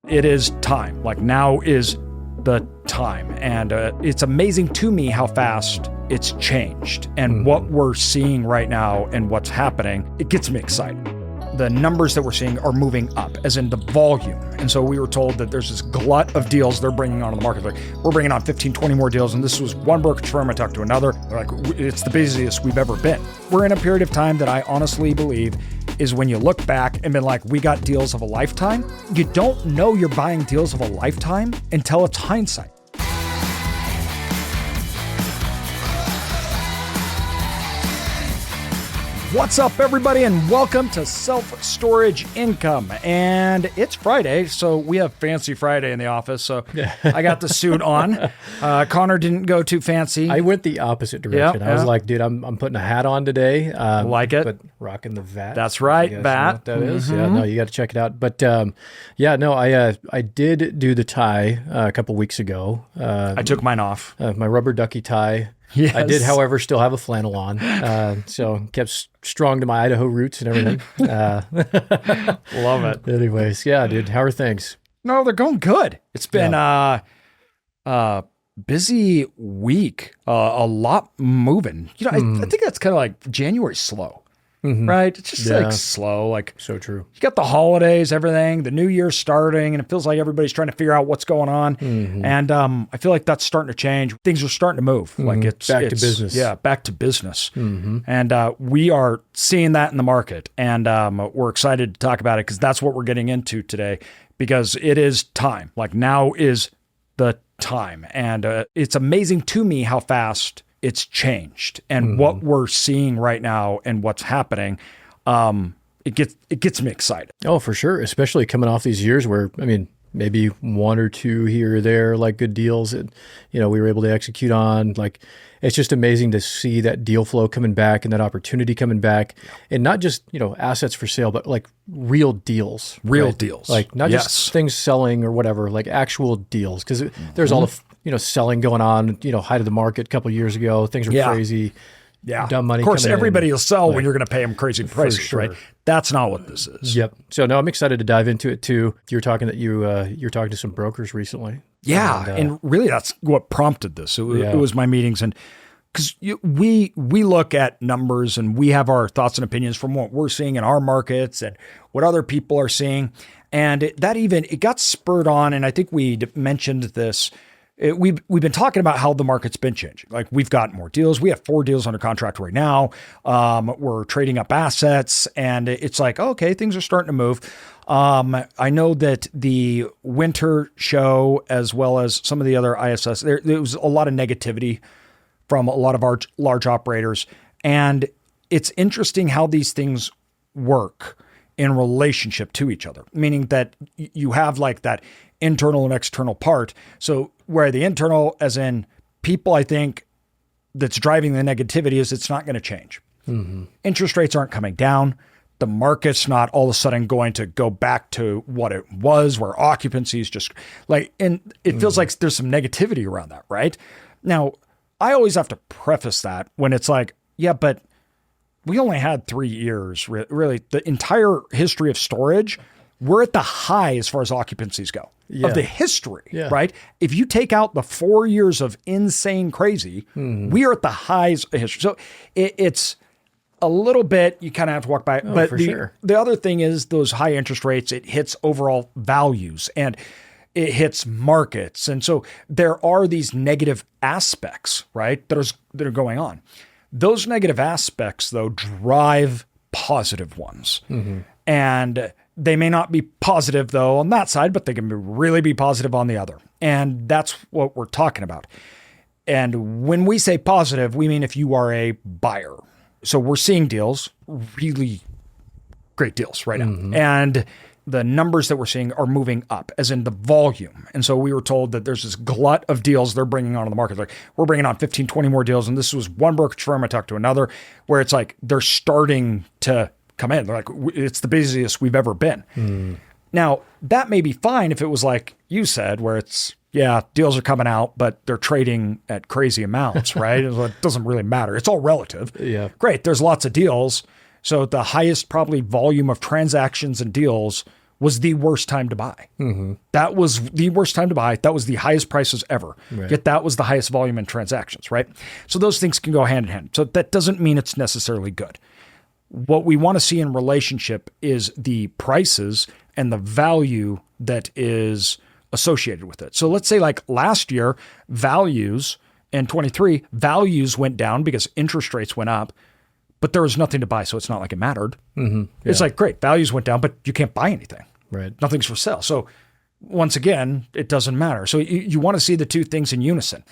It is time. Like now is the time. And it's amazing to me how fast it's changed and what we're seeing right now and what's happening. It gets me excited. The numbers that we're seeing are moving up, as in the volume. And so we were told that there's this glut of deals they're bringing onto the market. Like, we're bringing on 15, 20 more deals. And this was one brokerage firm I talked to another. They're like, it's the busiest we've ever been. We're in a period of time that I honestly believe is when you look back and been like, we got deals of a lifetime. You don't know you're buying deals of a lifetime until it's hindsight. What's up, everybody, and welcome to Self-Storage Income. And it's Friday, so we have Fancy Friday in the office, so I got the suit on. Connor didn't go too fancy. I went the opposite direction. I was like, dude, I'm putting a hat on today. Like it. But rocking the VAT. That's right, VAT. That is. Yeah, no, you got to check it out. But I did do the tie a couple weeks ago. I took mine off. My rubber ducky tie. Yes. I did, however, still have a flannel on, so kept strong to my Idaho roots and everything. Love it. Anyways, yeah, dude, how are things? No, they're going good. It's been busy week, a lot moving. You know, I think that's kind of like January's slow. Right? It's just like slow. Like, so true. You got the holidays, everything, the new year's starting, and it feels like everybody's trying to figure out what's going on. And I feel like that's starting to change. Things are starting to move. Like it's back to business. Yeah, back to business. And we are seeing that in the market. And we're excited to talk about it because that's what we're getting into today, because it is time. Like now is the time. And it's amazing to me how fast it's changed and what we're seeing right now and what's happening. It gets me excited. Oh, for sure. Especially coming off these years where, I mean, maybe one or two here or there, like good deals that, we were able to execute on. Like, it's just amazing to see that deal flow coming back and that opportunity coming back, and not just, assets for sale, but like real deals, deals, like not just things selling or whatever, like actual deals. Cause there's all the, selling going on, height of the market a couple of years ago, things were crazy. Yeah. Dumb money. Of course, everybody will sell when you're going to pay them crazy prices, sure. right? That's not what this is. Yep. So no, I'm excited to dive into it too. You were talking that you're talking to some brokers recently. Yeah. And really that's what prompted this. It was my meetings. And because we look at numbers and we have our thoughts and opinions from what we're seeing in our markets and what other people are seeing. And it got spurred on. And I think we mentioned this. We've been talking about how the market's been changing. Like, we've got more deals. We have 4 deals under contract right now. We're trading up assets, and it's like, okay, things are starting to move. I know that the winter show, as well as some of the other ISS, there was a lot of negativity from a lot of our large operators. And it's interesting how these things work in relationship to each other, meaning that you have like that internal and external part. So where the internal, as in people, I think that's driving the negativity, is it's not going to change. Interest rates aren't coming down. The market's not all of a sudden going to go back to what it was, where occupancy is just like, and it feels like there's some negativity around that, right? Now, I always have to preface that when it's like, yeah, but we only had 3 years, really, the entire history of storage. We're at the high as far as occupancies go of the history, right? If you take out the 4 years of insane crazy, we are at the highs of history. So it's a little bit, you kind of have to walk by it. But the other thing is those high interest rates, it hits overall values and it hits markets. And so there are these negative aspects, right, that are going on. Those negative aspects, though, drive positive ones. And they may not be positive, though, on that side, but they can really be positive on the other. And that's what we're talking about. And when we say positive, we mean if you are a buyer. So we're seeing deals, really great deals right now. And the numbers that we're seeing are moving up, as in the volume. And so we were told that there's this glut of deals they're bringing onto the market. Like, we're bringing on 15, 20 more deals. And this was one brokerage firm I talked to another, where it's like they're starting to come in. They're like, it's the busiest we've ever been. Now, that may be fine if it was like you said, where it's, deals are coming out, but they're trading at crazy amounts, right? It doesn't really matter. It's all relative. Yeah. Great. There's lots of deals. So the highest probably volume of transactions and deals was the worst time to buy. That was the worst time to buy. That was the highest prices ever. Right. Yet that was the highest volume in transactions, right? So those things can go hand in hand. So that doesn't mean it's necessarily good. What we want to see in relationship is the prices and the value that is associated with it. So let's say like last year, values in 23, values went down because interest rates went up, but there was nothing to buy. So it's not like it mattered. It's like, great, values went down, but you can't buy anything. Right. Nothing's for sale. So once again, it doesn't matter. So you want to see the two things in unison.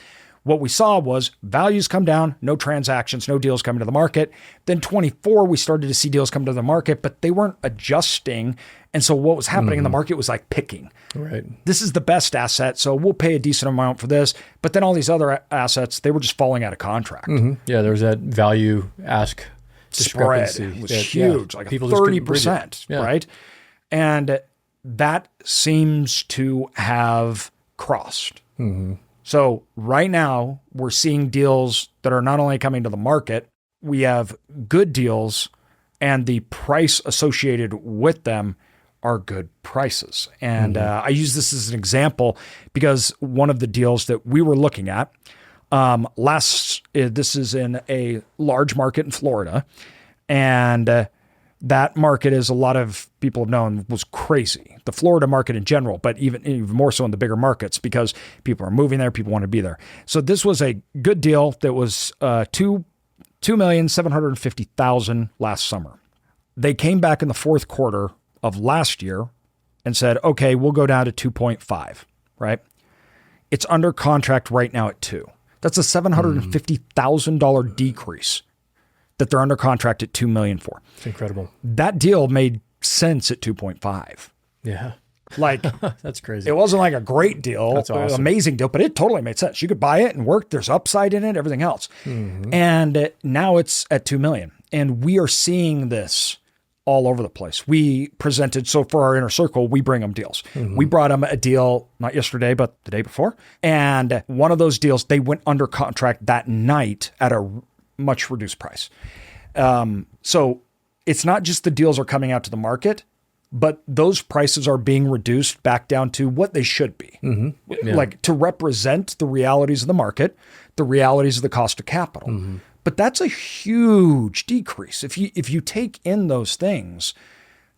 What we saw was values come down, no transactions, no deals coming to the market. Then 24, we started to see deals come to the market, but they weren't adjusting. And so what was happening in the market was like picking. Right. This is the best asset, so we'll pay a decent amount for this. But then all these other assets, they were just falling out of contract. Yeah, there was that value ask Spread discrepancy. was huge, like people just couldn't bridge 30%, it. right? And that seems to have crossed. So right now, we're seeing deals that are not only coming to the market, we have good deals, and the price associated with them are good prices. And I use this as an example because one of the deals that we were looking at, this is in a large market in Florida, and that market, as a lot of people have known, was crazy. The Florida market in general, but even more so in the bigger markets because people are moving there, people want to be there. So this was a good deal that was $2,750,000 last summer. They came back in the fourth quarter of last year and said, okay, we'll go down to 2.5, right? It's under contract right now at 2. That's a $750,000 decrease that they're under contract at $2 million for. It's incredible. That deal made sense at 2.5. Yeah. Like, that's crazy. It wasn't like a great deal, That's awesome. amazing deal, but it totally made sense. You could buy it and work. There's upside in it, everything else. And now it's at 2 million. And we are seeing this all over the place. We presented, so for our inner circle, we bring them deals. We brought them a deal, not yesterday, but the day before. And one of those deals, they went under contract that night at a much reduced price. So it's not just the deals are coming out to the market, but those prices are being reduced back down to what they should be. Like to represent the realities of the market, the realities of the cost of capital. But that's a huge decrease. If you take in those things,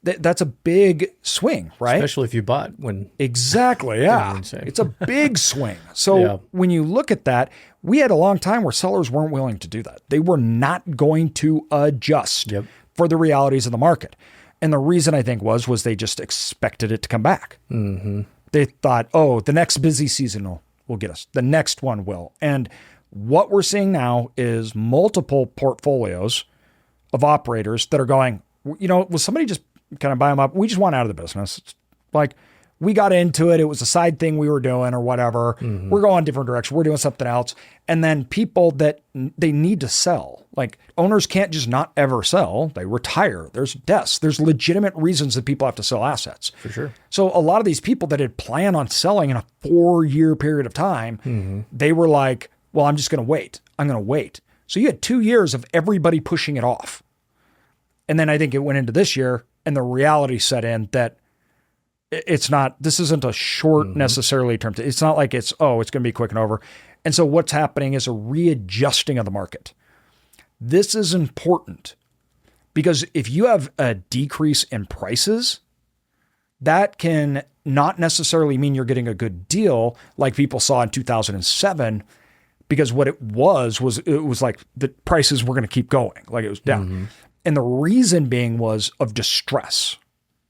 that's a big swing, right? Especially if you bought when. Exactly, yeah. It's a big swing. So when you look at that, we had a long time where sellers weren't willing to do that. They were not going to adjust for the realities of the market. And the reason I think was they just expected it to come back. They thought, oh, the next busy season will get us. The next one will. And what we're seeing now is multiple portfolios of operators that are going, will somebody just kind of buy them up? We just want out of the business. It's like we got into it. It was a side thing we were doing or whatever. We're going a different direction. We're doing something else. And then people that they need to sell, like owners can't just not ever sell. They retire. There's deaths. There's legitimate reasons that people have to sell assets. For sure. So a lot of these people that had planned on selling in a 4-year period of time, they were like, well, I'm just going to wait. I'm going to wait. So you had 2 years of everybody pushing it off. And then I think it went into this year and the reality set in that this isn't a short necessarily term. It's not like it's going to be quick and over. And so what's happening is a readjusting of the market. This is important because if you have a decrease in prices, that can not necessarily mean you're getting a good deal like people saw in 2007. Because what it was like the prices were going to keep going, like it was down. And the reason being was of distress.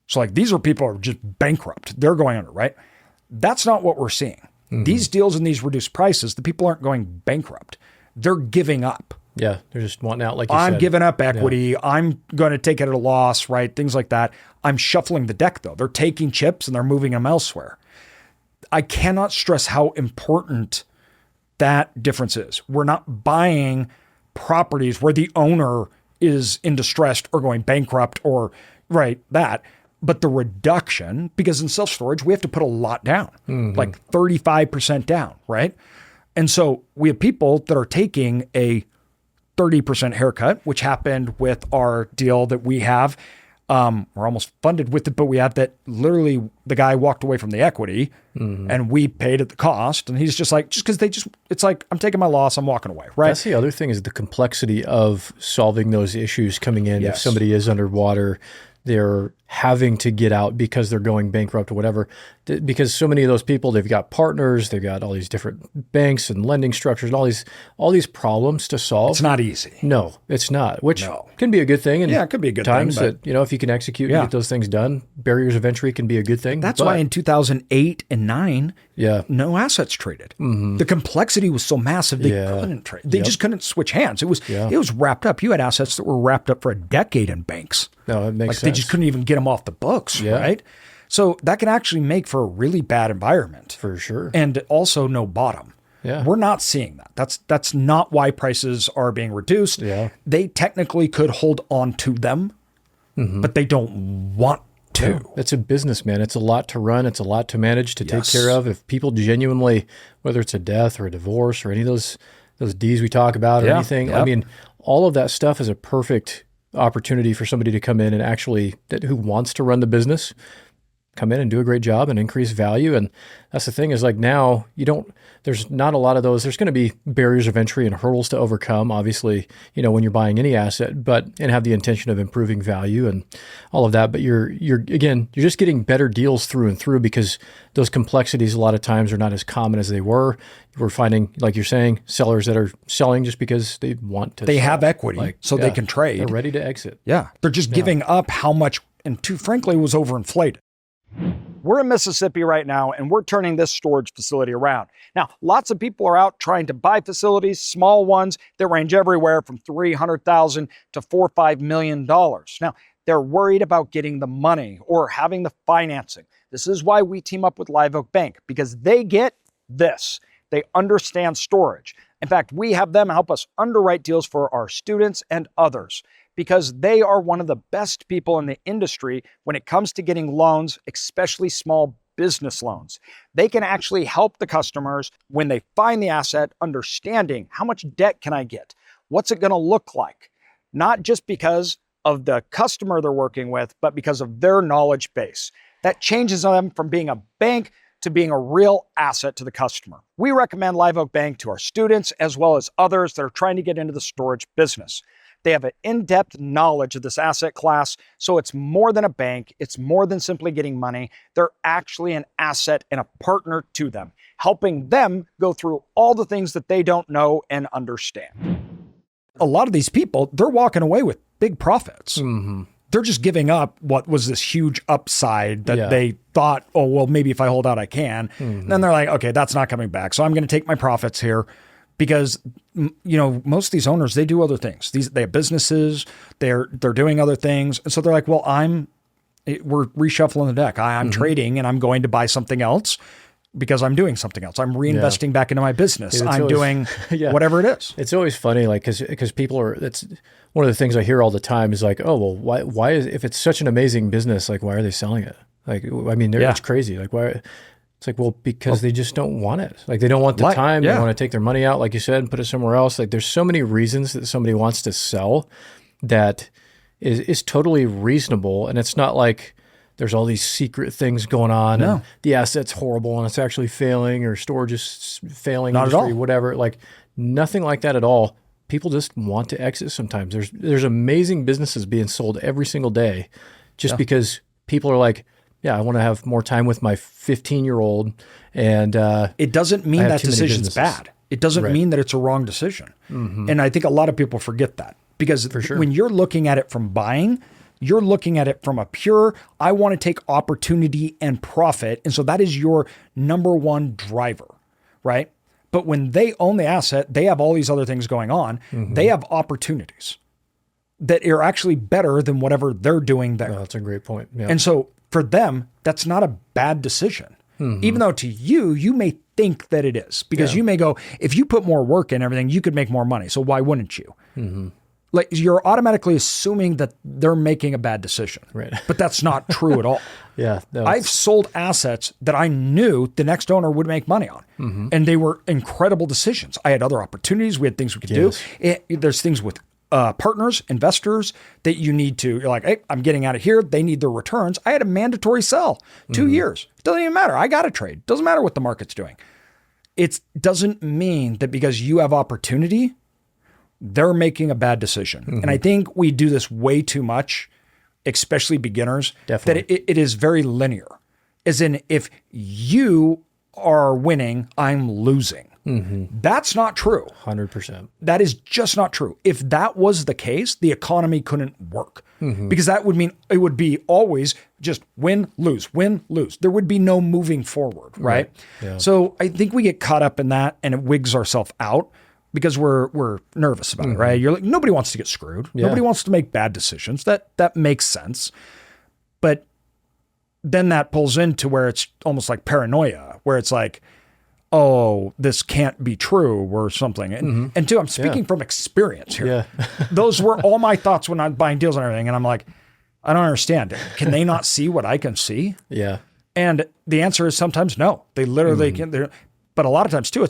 So like these are people who are just bankrupt. They're going under, right? That's not what we're seeing. These deals and these reduced prices, the people aren't going bankrupt. They're giving up. Yeah, they're just wanting out like you said. I'm giving up equity. Yeah. I'm going to take it at a loss, right? Things like that. I'm shuffling the deck though. They're taking chips and they're moving them elsewhere. I cannot stress how important that difference is. We're not buying properties where the owner is in distress or going bankrupt or that. But the reduction, because in self-storage, we have to put a lot down, like 35% down, right? And so we have people that are taking a 30% haircut, which happened with our deal that we have. We're almost funded with it, but we had that literally the guy walked away from the equity and we paid at the cost. And he's just like, it's like, I'm taking my loss, I'm walking away, right? That's the other thing is the complexity of solving those issues coming in. Yes. If somebody is underwater, they're having to get out because they're going bankrupt or whatever. Because so many of those people, they've got partners, they've got all these different banks and lending structures and all these problems to solve. It's not easy. No, it's not, which can be a good thing. And it could be a good times thing. That, if you can execute and get those things done, barriers of entry can be a good thing. That's why in 2008 and 9, no assets traded. The complexity was so massive, they couldn't trade. They just couldn't switch hands. It was wrapped up. You had assets that were wrapped up for a decade in banks. No, it makes sense. They just couldn't even get them off the books, right? So that can actually make for a really bad environment. For sure. And also no bottom. Yeah. We're not seeing that. That's not why prices are being reduced. Yeah. They technically could hold on to them, but they don't want to. Yeah. It's a business, man. It's a lot to run. It's a lot to manage, to take care of. If people genuinely, whether it's a death or a divorce or any of those Ds we talk about or anything, I mean, all of that stuff is a perfect opportunity for somebody to come in and actually, who wants to run the business, come in and do a great job and increase value. And that's the thing is like now there's not a lot of those. There's going to be barriers of entry and hurdles to overcome, obviously, when you're buying any asset, and have the intention of improving value and all of that. But you're just getting better deals through and through because those complexities a lot of times are not as common as they were. We're finding, like you're saying, sellers that are selling just because they want to. They have equity, so they can trade. They're ready to exit. Yeah. They're just giving up how much, and frankly, was overinflated. We're in Mississippi right now, and we're turning this storage facility around. Now, lots of people are out trying to buy facilities, small ones that range everywhere from $300,000 to $4 or $5 million. Now, they're worried about getting the money or having the financing. This is why we team up with Live Oak Bank, because they get this. They understand storage. In fact, we have them help us underwrite deals for our students and others, because they are one of the best people in the industry when it comes to getting loans, especially small business loans. They can actually help the customers when they find the asset, understanding how much debt can I get? What's it going to look like? Not just because of the customer they're working with, but because of their knowledge base. That changes them from being a bank to being a real asset to the customer. We recommend Live Oak Bank to our students as well as others that are trying to get into the storage business. They have an in-depth knowledge of this asset class, so it's more than a bank. It's more than simply getting money. They're actually an asset and a partner to them, helping them go through all the things that they don't know and understand. A lot of these people, they're walking away with big profits. They're just giving up what was this huge upside that they thought, oh, well, maybe if I hold out, I can. And then they're like, okay, that's not coming back. So I'm going to take my profits here. Because, most of these owners, they do other things. They have businesses, they're doing other things. And so they're like, well, we're reshuffling the deck. I'm trading and I'm going to buy something else because I'm doing something else. I'm reinvesting back into my business. I'm doing whatever it is. It's always funny, like, because people that's one of the things I hear all the time is like, oh, well, why is, if it's such an amazing business, like, why are they selling it? Like, I mean, it's crazy. Like, why? It's like, well, because they just don't want it. Like, they don't want the time. They want to take their money out, like you said, and put it somewhere else. Like, there's so many reasons that somebody wants to sell that is totally reasonable. And it's not like there's all these secret things going on and the asset's horrible and it's actually failing or storage is failing, not industry, at all. Whatever. Like, nothing like that at all. People just want to exit sometimes. There's amazing businesses being sold every single day just because people are like, I want to have more time with my 15-year-old. And it doesn't mean that decision's bad. It doesn't mean that it's a wrong decision. And I think a lot of people forget that because when you're looking at it from buying, you're looking at it from a pure, I want to take opportunity and profit. And so that is your number one driver, right? But when they own the asset, they have all these other things going on. They have opportunities that are actually better than whatever they're doing there. Oh, that's a great point. Yeah. And so for them, that's not a bad decision. Even though to you may think that it is because you may go, if you put more work in everything, you could make more money. So why wouldn't you? Like, you're automatically assuming that they're making a bad decision, but that's not true at all. I've sold assets that I knew the next owner would make money on, and they were incredible decisions. I had other opportunities. We had things we could do. There's things with partners, investors that you're like, hey, I'm getting out of here. They need their returns. I had a mandatory sell 2 years. Doesn't even matter. I got to trade. Doesn't matter what the market's doing. It doesn't mean that because you have opportunity, they're making a bad decision. And I think we do this way too much, especially beginners, Definitely. that it is very linear. As in, if you are winning, I'm losing. That's not true. 100%. That is just not true. If that was the case, the economy couldn't work because that would mean it would be always just win, lose, win, lose. There would be no moving forward, right? Yeah. So I think we get caught up in that and it wigs ourselves out because we're nervous about it, right? You're like, nobody wants to get screwed. Yeah. Nobody wants to make bad decisions. That makes sense. But then that pulls into where it's almost like paranoia, where it's like, oh, this can't be true or something. And two, I'm speaking from experience here. Yeah. Those were all my thoughts when I'm buying deals and everything. And I'm like, I don't understand. Can they not see what I can see? Yeah. And the answer is sometimes no. They literally can. But a lot of times too,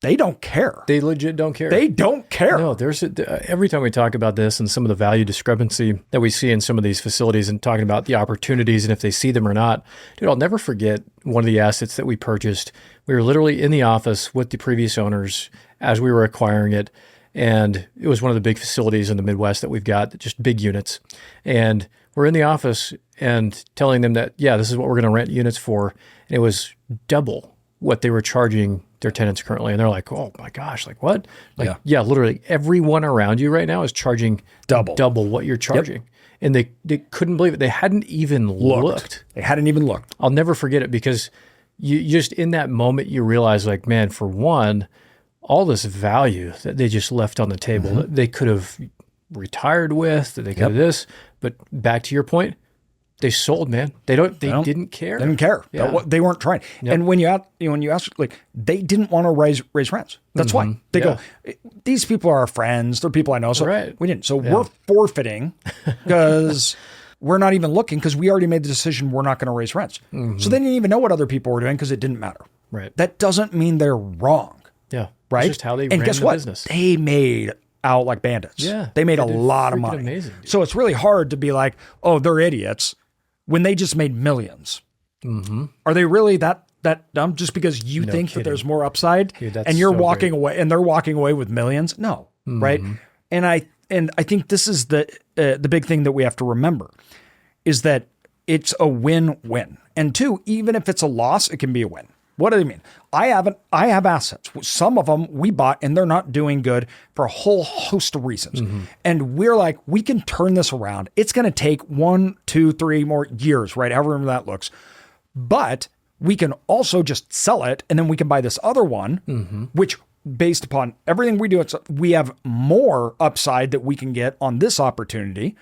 they don't care. They legit don't care. They don't care. No, every time we talk about this and some of the value discrepancy that we see in some of these facilities and talking about the opportunities and if they see them or not, dude, I'll never forget one of the assets that we purchased. We were literally in the office with the previous owners as we were acquiring it. And it was one of the big facilities in the Midwest that we've got, just big units. And we're in the office and telling them that, yeah, this is what we're going to rent units for. And it was double what they were charging their tenants currently. And they're like, oh my gosh, like what? Like, yeah, literally everyone around you right now is charging double what you're charging. And they couldn't believe it. They hadn't even looked. They hadn't even looked. I'll never forget it because you just in that moment, you realize like, man, for one, all this value that they just left on the table, that they could have retired with, that they could have this. But back to your point, they sold, man. They didn't care. They didn't care. Yeah. They weren't trying. And when you ask, like, they didn't want to raise rents. That's why they go. These people are our friends. They're people I know. So we didn't. So we're forfeiting because we're not even looking because we already made the decision we're not going to raise rents. So they didn't even know what other people were doing because it didn't matter. Right. That doesn't mean they're wrong. Yeah. Right. It's just how they and ran guess the what? business. They made out like bandits. Yeah. They made a lot of money. Amazing, so it's really hard to be like, oh, they're idiots when they just made millions. Are they really that dumb just because you think that there's more upside and you're walking away and they're walking away with millions? No. Right. And I think this is the big thing that we have to remember is that it's a win-win. And two, even if it's a loss, it can be a win. What do they mean? I have assets. Some of them we bought and they're not doing good for a whole host of reasons. And we're like, we can turn this around. It's going to take 1, 2, 3 more years, right? However that looks. But we can also just sell it and then we can buy this other one, which based upon everything we do, we have more upside that we can get on this opportunity.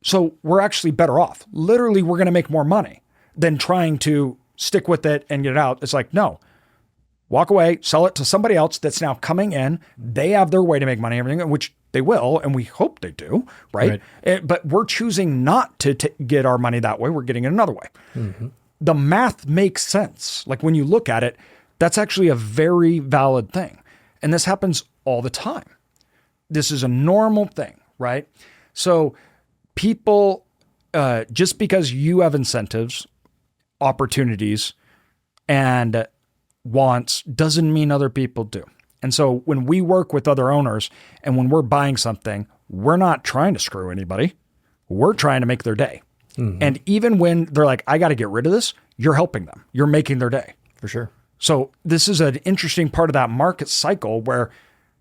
So we're actually better off. Literally, we're going to make more money than trying to stick with it and get it out. It's like, no, walk away, sell it to somebody else that's now coming in. They have their way to make money, everything, which they will. And we hope they do. Right. But we're choosing not to get our money that way. We're getting it another way. The math makes sense. Like when you look at it, that's actually a very valid thing. And this happens all the time. This is a normal thing, right? So people, just because you have incentives, opportunities and wants doesn't mean other people do. And so when we work with other owners and when we're buying something, we're not trying to screw anybody. We're trying to make their day. And even when they're like, I got to get rid of this, you're helping them. You're making their day. For sure. So this is an interesting part of that market cycle where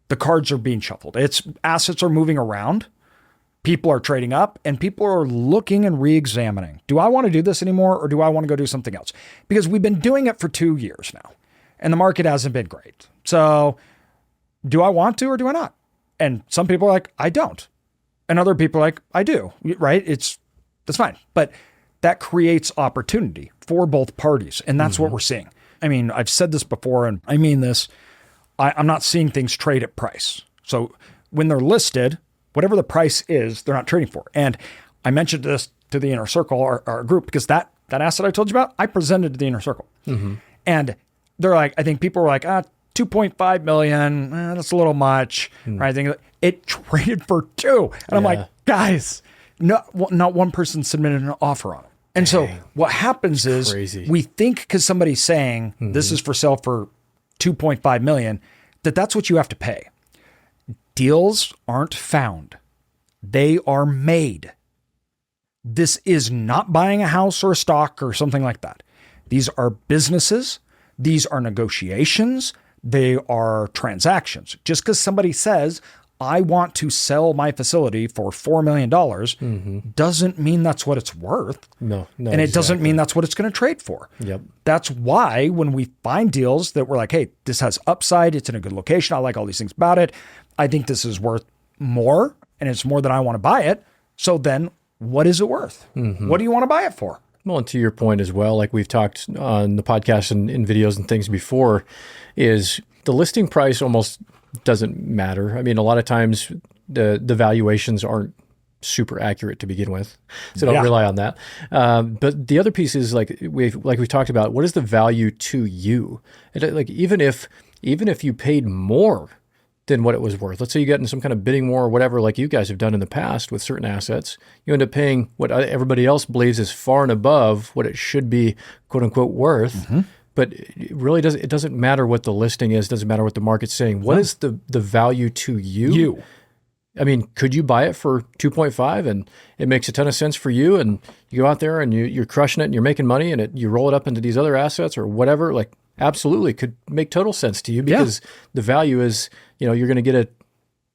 the cards are being shuffled. Assets are moving around. People are trading up and people are looking and re-examining. Do I want to do this anymore or do I want to go do something else? Because we've been doing it for 2 years now and the market hasn't been great. So do I want to or do I not? And some people are like, I don't. And other people are like, I do, right? That's fine. But that creates opportunity for both parties. And that's what we're seeing. I mean, I've said this before and I mean this, I'm not seeing things trade at price. So when they're listed, whatever the price is, they're not trading for. And I mentioned this to the inner circle, our group, because that asset I told you about, I presented to the inner circle. And they're like, I think people were like, 2.5 million. That's a little much. Right? I think it traded for 2. And I'm like, guys, not one person submitted an offer on it. And so what happens is we think because somebody's saying this is for sale for 2.5 million, that's what you have to pay. Deals aren't found. They are made. This is not buying a house or a stock or something like that. These are businesses. These are negotiations. They are transactions. Just because somebody says, I want to sell my facility for $4 million doesn't mean that's what it's worth. No. And it doesn't mean that's what it's going to trade for. Yep. That's why when we find deals that we're like, hey, this has upside. It's in a good location. I like all these things about it. I think this is worth more and it's more than I want to buy it. So then what is it worth? What do you want to buy it for? Well, and to your point as well, like we've talked on the podcast and in videos and things before, is the listing price almost doesn't matter. I mean, a lot of times the valuations aren't super accurate to begin with, so don't rely on that. But the other piece is like we've talked about, what is the value to you? Like even if you paid more than what it was worth, let's say you get in some kind of bidding war or whatever, like you guys have done in the past with certain assets, you end up paying what everybody else believes is far and above what it should be, quote unquote, worth. But it really doesn't matter what the listing is, doesn't matter what the market's saying. What is the value to you? I mean, could you buy it for 2.5 and it makes a ton of sense for you, and you go out there and you're crushing it and you're making money and you roll it up into these other assets or whatever, like absolutely could make total sense to you because the value is, you're going to get a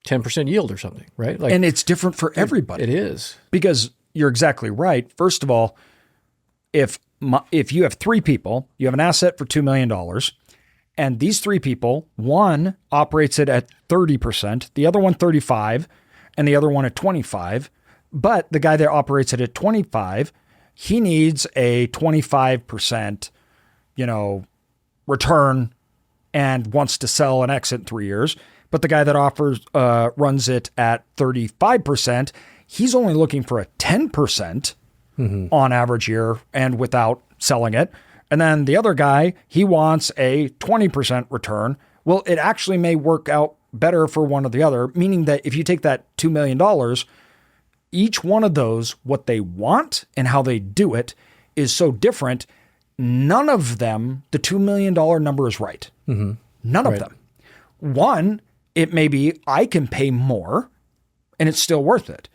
10% yield or something, right? Like, and it's different for everybody. It is. Because you're exactly right. First of all, if you have 3 people, you have an asset for $2 million, and these 3 people, one operates it at 30%, the other one 35%, and the other one at 25%. But the guy that operates it at 25%, he needs a 25%, return and wants to sell and exit in 3 years. But the guy that runs it at 35%, he's only looking for a 10% on average year and without selling it. And then the other guy, he wants a 20% return. Well, it actually may work out better for one or the other, meaning that if you take that $2 million, each one of those, what they want and how they do it is so different. None of them, the $2 million number is right. None of them. One, it may be I can pay more and it's still worth it.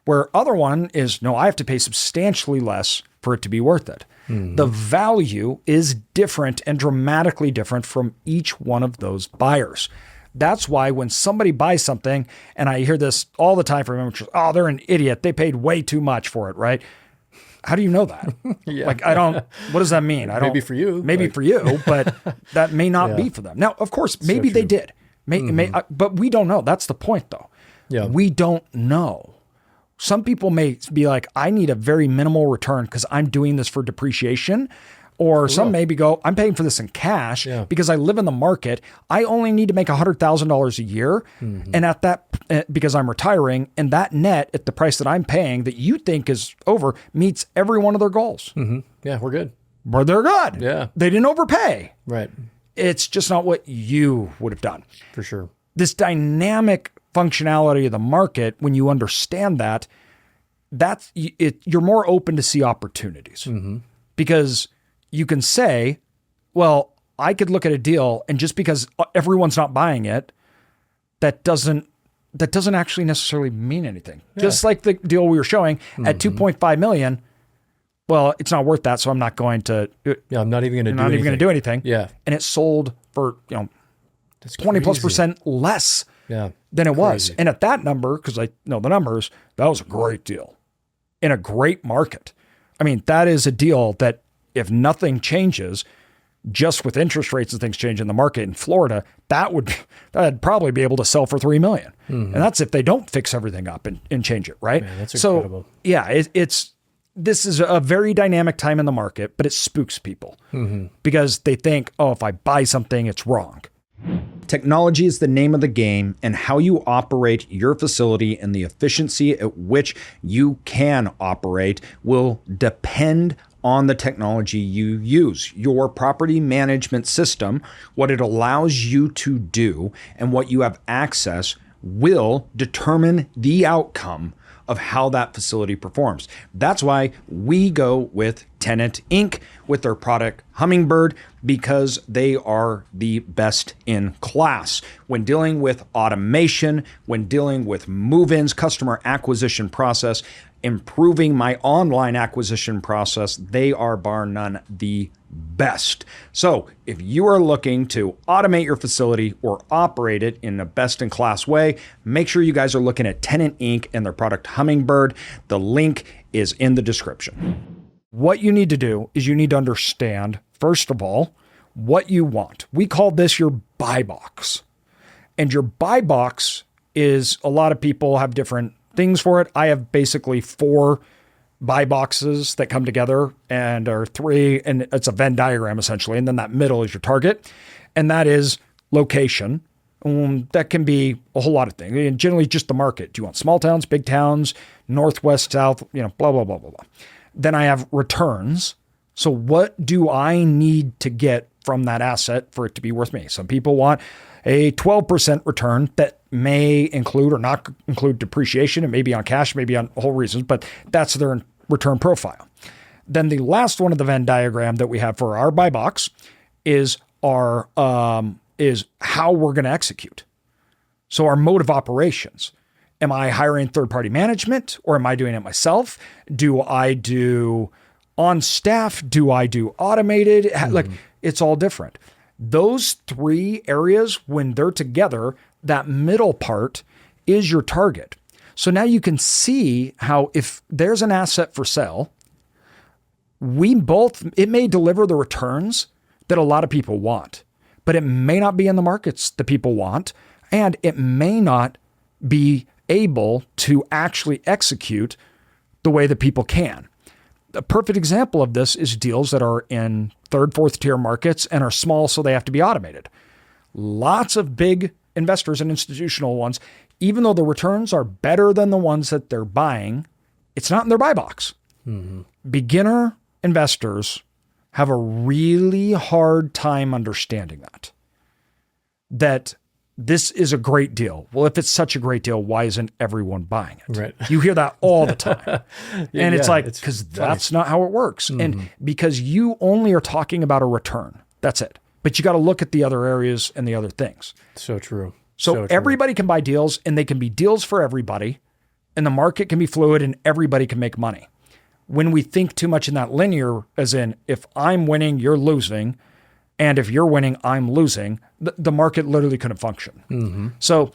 Where other one is, no, I have to pay substantially less for it to be worth it. The value is different and dramatically different from each one of those buyers. That's why when somebody buys something, and I hear this all the time from investors, oh, they're an idiot. They paid way too much for it, right? How do you know that? Like, what does that mean? Maybe for you. Maybe for you, but that may not be for them. Now, of course, maybe they did. But we don't know. That's the point, though. Yeah. We don't know. Some people may be like, I need a very minimal return because I'm doing this for depreciation. Or some maybe go, I'm paying for this in cash because I live in the market. I only need to make $100,000 a year. And at that, because I'm retiring, and that net at the price that I'm paying that you think is over meets every one of their goals. Yeah, we're good. But they're good. Yeah. They didn't overpay. Right. It's just not what you would have done. For sure. This dynamic functionality of the market, when you understand that, you're more open to see opportunities because you can say, well, I could look at a deal and just because everyone's not buying it, that doesn't actually necessarily mean anything. Yeah. Just like the deal we were showing at 2.5 million. Well, it's not worth that. So I'm not going to, I'm not even going to do anything. Yeah. And it sold for, that's 20+% less than it was. And at that number, because I know the numbers, that was a great deal in a great market. I mean, that is a deal that if nothing changes, just with interest rates and things changing in the market in Florida, that'd probably be able to sell for $3 million. And that's if they don't fix everything up and change it, right? Man, that's incredible. So yeah, this is a very dynamic time in the market, but it spooks people because they think, oh, if I buy something, it's wrong. Technology is the name of the game, and how you operate your facility and the efficiency at which you can operate will depend on the technology you use. Your property management system, what it allows you to do and what you have access will determine the outcome of how that facility performs. That's why we go with Tenant Inc. with their product Hummingbird, because they are the best in class. When dealing with automation, when dealing with move-ins, customer acquisition process, improving my online acquisition process, they are bar none the best. So if you are looking to automate your facility or operate it in a best-in-class way, make sure you guys are looking at Tenant Inc. and their product Hummingbird. The link is in the description. What you need to do is you need to understand, first of all, what you want. We call this your buy box. And your buy box is, a lot of people have different things for it. I have basically 4 buy boxes that come together and are 3, and it's a Venn diagram essentially. And then that middle is your target. And that is location. That can be a whole lot of things. And generally just the market. Do you want small towns, big towns, northwest, south, blah, blah, blah, blah, blah. Then I have returns. So what do I need to get from that asset for it to be worth me? Some people want a 12% return that may include or not include depreciation. It may be on cash, maybe on whole reasons, but that's their return profile. Then the last one of the Venn diagram that we have for our buy box is our is how we're going to execute. So our mode of operations. Am I hiring third-party management or am I doing it myself? Do I do on staff? Do I do automated? Mm-hmm. Like, it's all different. Those 3 areas, when they're together, that middle part is your target. So now you can see how if there's an asset for sale, it may deliver the returns that a lot of people want, but it may not be in the markets that people want, and it may not be able to actually execute the way that people can. A perfect example of this is deals that are in 3rd, 4th tier markets and are small, so they have to be automated. Lots of big investors and institutional ones, even though the returns are better than the ones that they're buying, it's not in their buy box. Mm-hmm. Beginner investors have a really hard time understanding that this is a great deal. Well, if it's such a great deal, why isn't everyone buying it? Right. You hear that all the time. And it's like, because that's not how it works. Mm-hmm. And because you only are talking about a return. That's it. But you got to look at the other areas and the other things. So true. So everybody can buy deals, and they can be deals for everybody. And the market can be fluid and everybody can make money. When we think too much in that linear, as in if I'm winning, you're losing, and if you're winning, I'm losing, the market literally couldn't function. Mm-hmm. So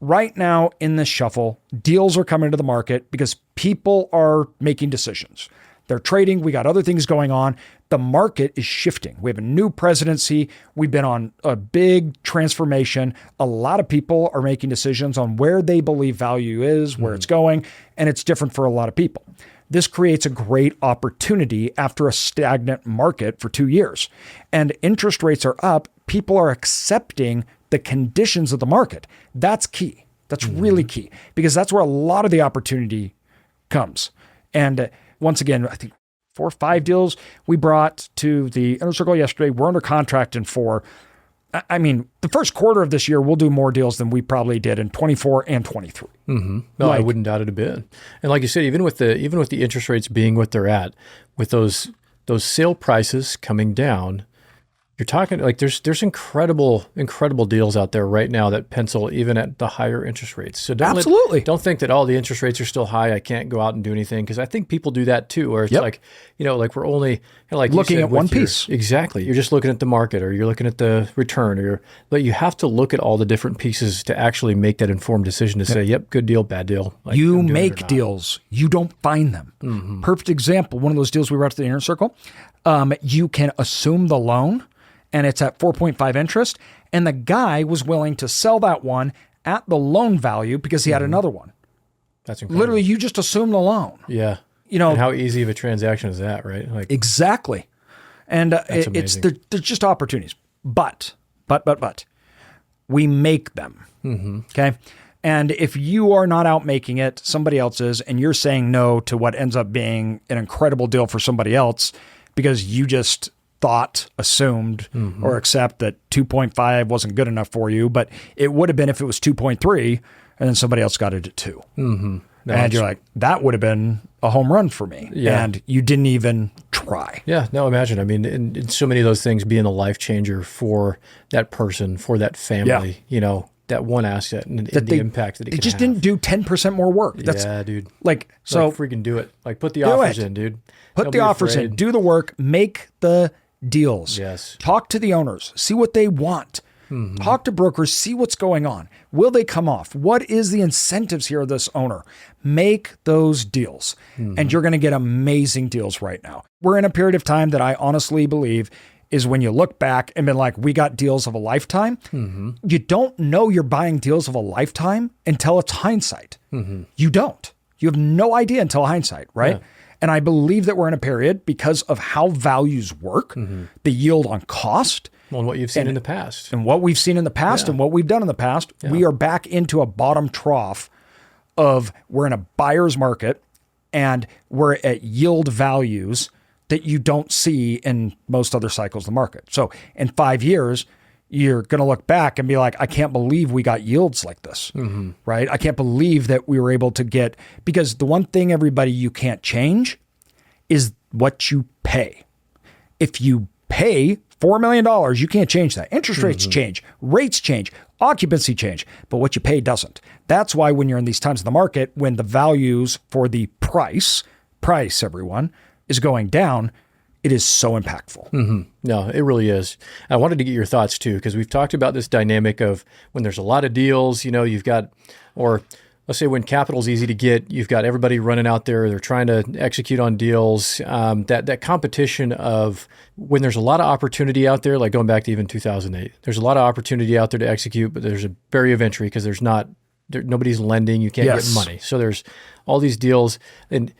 right now in this shuffle, deals are coming to the market because people are making decisions. They're trading. We got other things going on. The market is shifting. We have a new presidency. We've been on a big transformation. A lot of people are making decisions on where they believe value is, where it's going, and it's different for a lot of people. This creates a great opportunity after a stagnant market for 2 years. And interest rates are up. People are accepting the conditions of the market. That's key. That's really key, because that's where a lot of the opportunity comes. And once again, I think 4 or 5 deals we brought to the Inner Circle yesterday. We're under contract in 4. I mean, the first quarter of this year, we'll do more deals than we probably did in 24 and 23. Mm-hmm. No, I wouldn't doubt it a bit. And like you said, even with the interest rates being what they're at, with those sale prices coming down, you're talking like there's incredible deals out there right now that pencil even at the higher interest rates. So don't think that all the interest rates are still high. I can't go out and do anything, because I think people do that too. Or it's like, like we're only like looking at one piece. Exactly. You're just looking at the market, or you're looking at the return, but you have to look at all the different pieces to actually make that informed decision to say, yep, good deal, bad deal. Like, you make deals. You don't find them. Mm-hmm. Perfect example. One of those deals we brought to the Inner Circle. You can assume the loan, and it's at 4.5 interest. And the guy was willing to sell that one at the loan value because he had another one. That's incredible. Literally, you just assume the loan. Yeah. And how easy of a transaction is that, right? Like, exactly. And there's just opportunities. But we make them. Mm-hmm. Okay. And if you are not out making it, somebody else is, and you're saying no to what ends up being an incredible deal for somebody else because you just thought, assumed, or accept that 2.5 wasn't good enough for you, but it would have been if it was 2.3 and then somebody else got it at 2. No, and you're like, that would have been a home run for me. Yeah. And you didn't even try. Yeah, no, imagine. I mean, and so many of those things being a life changer for that person, for that family, you know, that one asset and the impact that it can have. They just didn't do 10% more work. Yeah, dude. Like, so like freaking do it. Like put the offers in, dude. Put the offers in, do the work, make the deals. Yes. Talk to the owners, see what they want. Talk to brokers, see what's going on. Will they come off? What is the incentives here of this owner? Make those deals. And you're going to get amazing deals right now. We're in a period of time that I honestly believe is when you look back and been like, we got deals of a lifetime. You don't know you're buying deals of a lifetime until it's hindsight. You don't. You have no idea until hindsight, right? Yeah. And I believe that we're in a period because of how values work, the yield on cost. Well, and what you've seen in the past. And what we've seen in the past and what we've done in the past, we are back into a bottom trough of we're in a buyer's market and we're at yield values that you don't see in most other cycles of the market. So in 5 years, you're going to look back and be like, I can't believe we got yields like this, right? I can't believe that we were able to get, because the one thing, everybody, you can't change is what you pay. If you pay $4 million, you can't change that. Interest rates change, rates change, occupancy change, but what you pay doesn't. That's why when you're in these times of the market, when the values for the price, everyone, is going down, it is so impactful. No, it really is. I wanted to get your thoughts too, because we've talked about this dynamic of when there's a lot of deals, you know, you've got, or let's say when capital's easy to get, you've got everybody running out there, they're trying to execute on deals. That competition of when there's a lot of opportunity out there, like going back to even 2008, there's a lot of opportunity out there to execute, but there's a barrier of entry because nobody's lending, you can't get money. So there's all these deals. And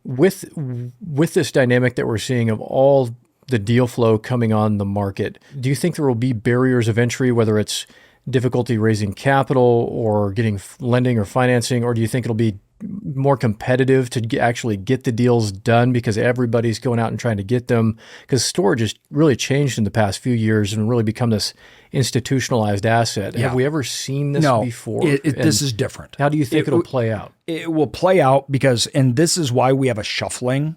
with this dynamic that we're seeing of all the deal flow coming on the market, do you think there will be barriers of entry, whether it's difficulty raising capital or getting lending or financing, or do you think it'll be more competitive to actually get the deals done because everybody's going out and trying to get them? Because storage has really changed in the past few years and really become this institutionalized asset. Have we ever seen this before? This is different. How do you think it'll play out? It will play out because, and this is why we have a shuffling,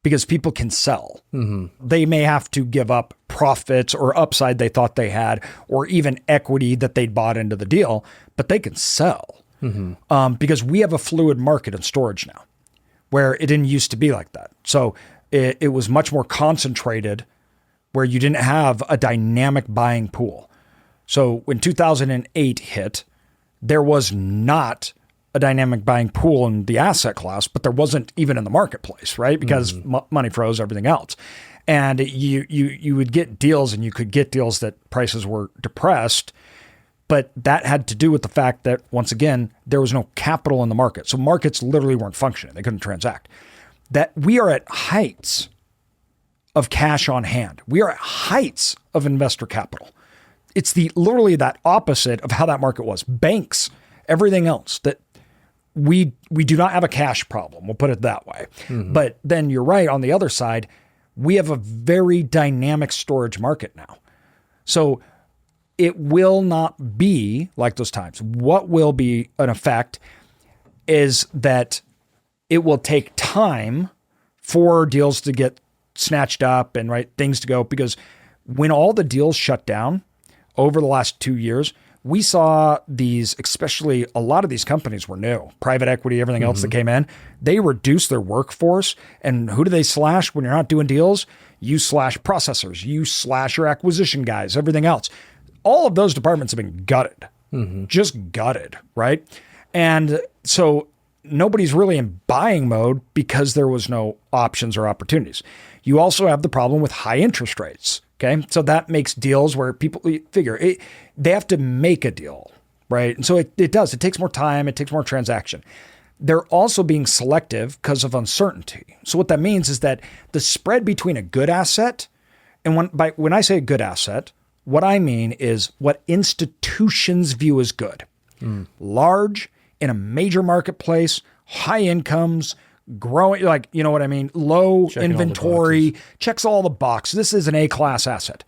because people can sell. They may have to give up profits or upside they thought they had, or even equity that they'd bought into the deal, but they can sell. Because we have a fluid market in storage now, where it didn't used to be like that. So it was much more concentrated, where you didn't have a dynamic buying pool. So when 2008 hit, there was not a dynamic buying pool in the asset class, but there wasn't even in the marketplace, right? Because money froze, everything else. And you would get deals, and you could get deals that prices were depressed, but that had to do with the fact that, once again, there was no capital in the market. So markets literally weren't functioning. They couldn't transact. That we are at heights of cash on hand. We are at heights of investor capital. It's literally that opposite of how that market was. Banks, everything else, that we do not have a cash problem. We'll put it that way. But then you're right. On the other side, we have a very dynamic storage market now. So it will not be like those times. What will be an effect is that it will take time for deals to get snatched up and things to go, because when all the deals shut down over the last 2 years, we saw these, especially a lot of these companies were new, private equity, everything else that came in, they reduced their workforce. And who do they slash when you're not doing deals? You slash processors, you slash your acquisition guys, everything else. All of those departments have been gutted, just gutted, right? And so nobody's really in buying mode because there was no options or opportunities. You also have the problem with high interest rates. Okay. So that makes deals where people figure they have to make a deal, right? And so it does. It takes more time. It takes more transaction. They're also being selective because of uncertainty. So what that means is that the spread between a good asset, and when I say a good asset, what I mean is what institutions view as good. Large, in a major marketplace, high incomes, growing, like, you know what I mean? Low Checking inventory, checks all the boxes. This is an A-class asset.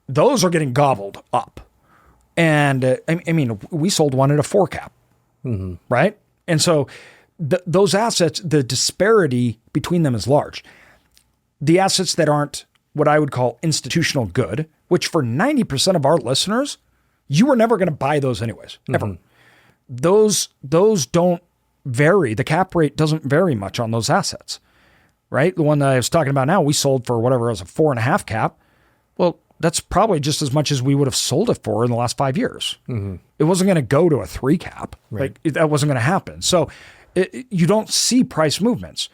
Those are getting gobbled up. And I mean, we sold one at a 4 cap, right? And so those assets, the disparity between them is large. The assets that aren't what I would call institutional good, which for 90% of our listeners, you were never going to buy those anyways, ever. Those don't vary. The cap rate doesn't vary much on those assets, right? The one that I was talking about now, we sold for whatever it was, a 4.5 cap. Well, that's probably just as much as we would have sold it for in the last 5 years. It wasn't going to go to a 3 cap. Right. Like, that wasn't going to happen. So you don't see price movements.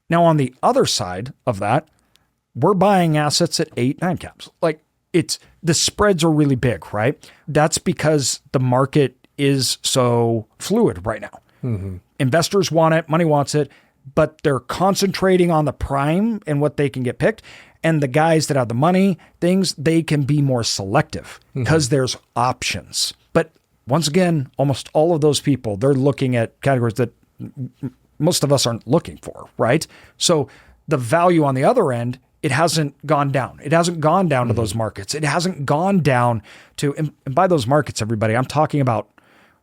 Now, on the other side of that, we're buying assets at 8, 9 caps. Like, the spreads are really big, right? That's because the market is so fluid right now. Investors want it, money wants it, but they're concentrating on the prime and what they can get picked. And the guys that have the money, they can be more selective because there's options. But once again, almost all of those people, they're looking at categories that most of us aren't looking for, right? So the value on the other end, it hasn't gone down. It hasn't gone down to those markets. It hasn't gone down to, and by those markets, everybody, I'm talking about,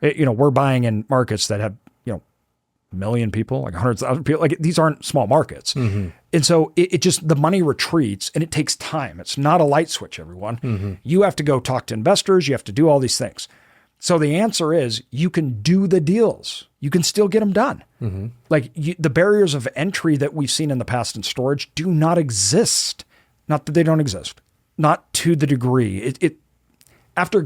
we're buying in markets that have, a million people, like 100,000 people. Like, these aren't small markets. And so it just, the money retreats and it takes time. It's not a light switch, everyone. You have to go talk to investors. You have to do all these things. So the answer is you can do the deals. You can still get them done. Like, the barriers of entry that we've seen in the past in storage do not exist. Not that they don't exist, not to the degree. After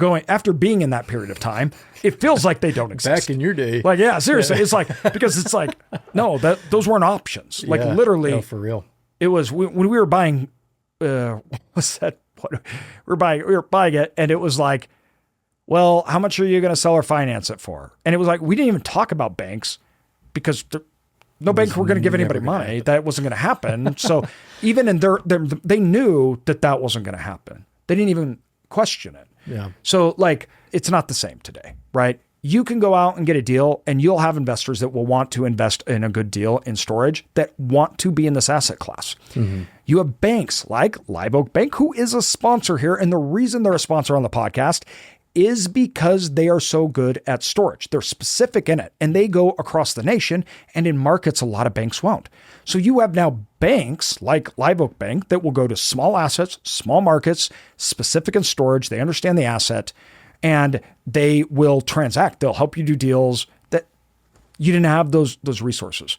being in that period of time, it feels like they don't exist. Back in your day. Like, yeah, seriously. It's like, because it's like, no, those weren't options. Like, literally. No, for real. It was when we were buying, what's that? We were buying it, and it was like, well, how much are you going to sell or finance it for? And it was like, we didn't even talk about banks because no banks were going to give anybody money. That wasn't going to happen. So even in they knew that wasn't going to happen. They didn't even question it. Yeah. So, like, it's not the same today, right? You can go out and get a deal, and you'll have investors that will want to invest in a good deal in storage that want to be in this asset class. You have banks like Live Oak Bank, who is a sponsor here. And the reason they're a sponsor on the podcast is because they are so good at storage. They're specific in it, and they go across the nation, and in markets a lot of banks won't. So you have now banks like Live Oak Bank that will go to small assets, small markets, specific in storage. They understand the asset, and they will transact. They'll help you do deals that you didn't have those resources.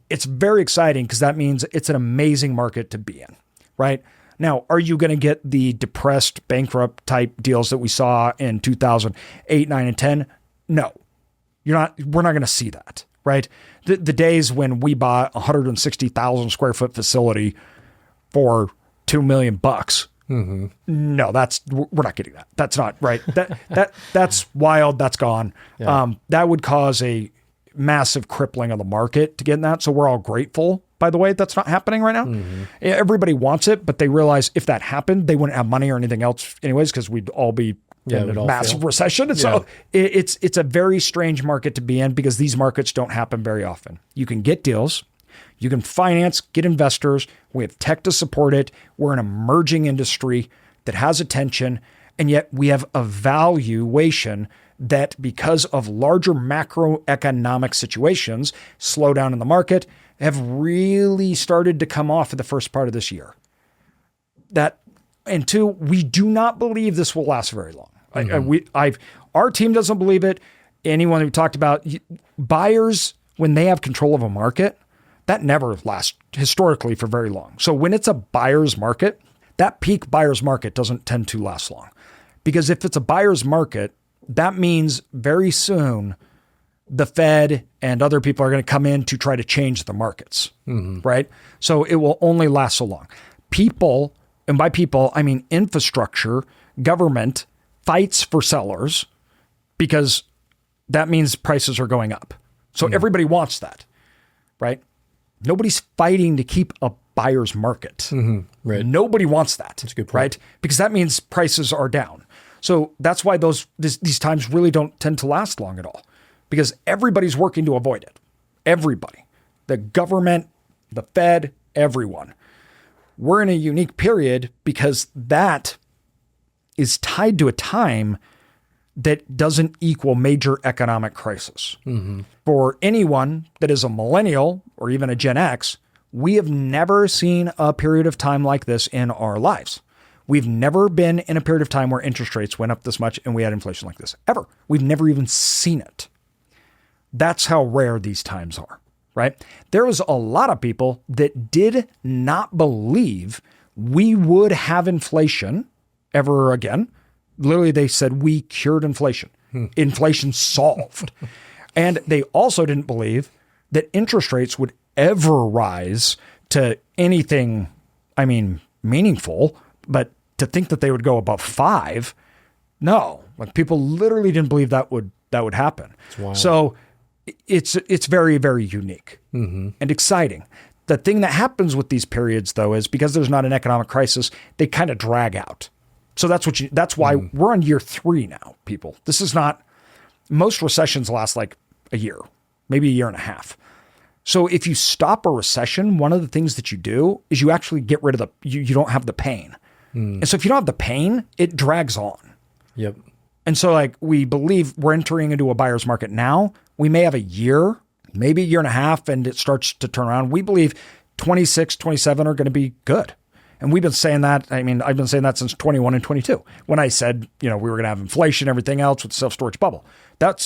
It's very exciting because that means it's an amazing market to be in, right? Now, are you going to get the depressed, bankrupt type deals that we saw in 2008, 9, and 10? No, we're not going to see that, right? The days when we bought a 160,000 square foot facility for $2 million, no, we're not getting that. That's not right. That's wild. That's gone. Yeah. That would cause a massive crippling of the market to get in that. So we're all grateful, by the way, that's not happening right now. Everybody wants it, but they realize if that happened, they wouldn't have money or anything else anyways, because we'd all be in a massive recession. And so it's a very strange market to be in because these markets don't happen very often. You can get deals, you can finance, get investors. We have tech to support it. We're an emerging industry that has attention, and yet we have a valuation that, because of larger macroeconomic situations, slowdown in the market, have really started to come off in the first part of this year. And two, we do not believe this will last very long. Our team doesn't believe it. Anyone who talked about buyers, when they have control of a market, that never lasts historically for very long. So when it's a buyer's market, that peak buyer's market doesn't tend to last long, because if it's a buyer's market, that means very soon the Fed and other people are going to come in to try to change the markets, right? So it will only last so long. People, and by people, I mean infrastructure, government fights for sellers because that means prices are going up. So everybody wants that, right? Nobody's fighting to keep a buyer's market. Right. Nobody wants that. That's a good point. Right? Because that means prices are down. So that's why these times really don't tend to last long at all, because everybody's working to avoid it. Everybody, the government, the Fed, everyone. We're in a unique period because that is tied to a time that doesn't equal major economic crisis. Mm-hmm. For anyone that is a millennial or even a Gen X, we have never seen a period of time like this in our lives. We've never been in a period of time where interest rates went up this much and we had inflation like this, ever. We've never even seen it. That's how rare these times are, right? There was a lot of people that did not believe we would have inflation ever again. Literally, they said we cured inflation. Inflation solved. And they also didn't believe that interest rates would ever rise to anything, meaningful, but to think that they would go above 5, no. Like, people literally didn't believe that would happen. So it's very, very unique and exciting. The thing that happens with these periods, though, is because there's not an economic crisis, they kind of drag out. So that's why we're on year 3 now, people. This is not, most recessions last like a year, maybe a year and a half. So if you stop a recession, one of the things that you do is you actually get rid of you don't have the pain. And so if you don't have the pain, it drags on. Yep. And so, like, we believe we're entering into a buyer's market now. We may have a year, maybe a year and a half, and it starts to turn around. We believe 26, 27 are going to be good. And we've been saying that. I've been saying that since 21 and 22, when I said, we were going to have inflation, everything else with the self-storage bubble.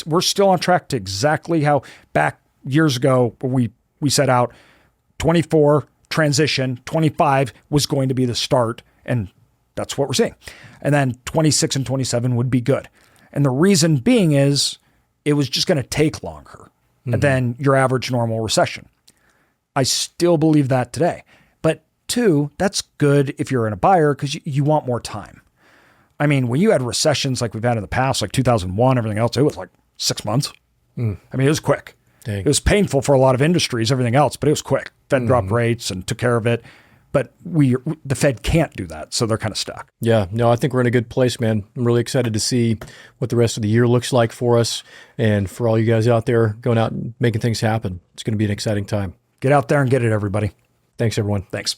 We're still on track to exactly how back years ago we set out 24 transition, 25 was going to be the start. And that's what we're seeing. And then 26 and 27 would be good. And the reason being is it was just going to take longer than your average normal recession. I still believe that today. But 2, that's good if you're in a buyer because you want more time. When you had recessions like we've had in the past, like 2001, everything else, it was like 6 months. It was quick. Dang. It was painful for a lot of industries, everything else, but it was quick. Fed dropped rates and took care of it. But the Fed can't do that, so they're kind of stuck. Yeah, no, I think we're in a good place, man. I'm really excited to see what the rest of the year looks like for us, and for all you guys out there going out and making things happen. It's going to be an exciting time. Get out there and get it, everybody. Thanks, everyone. Thanks.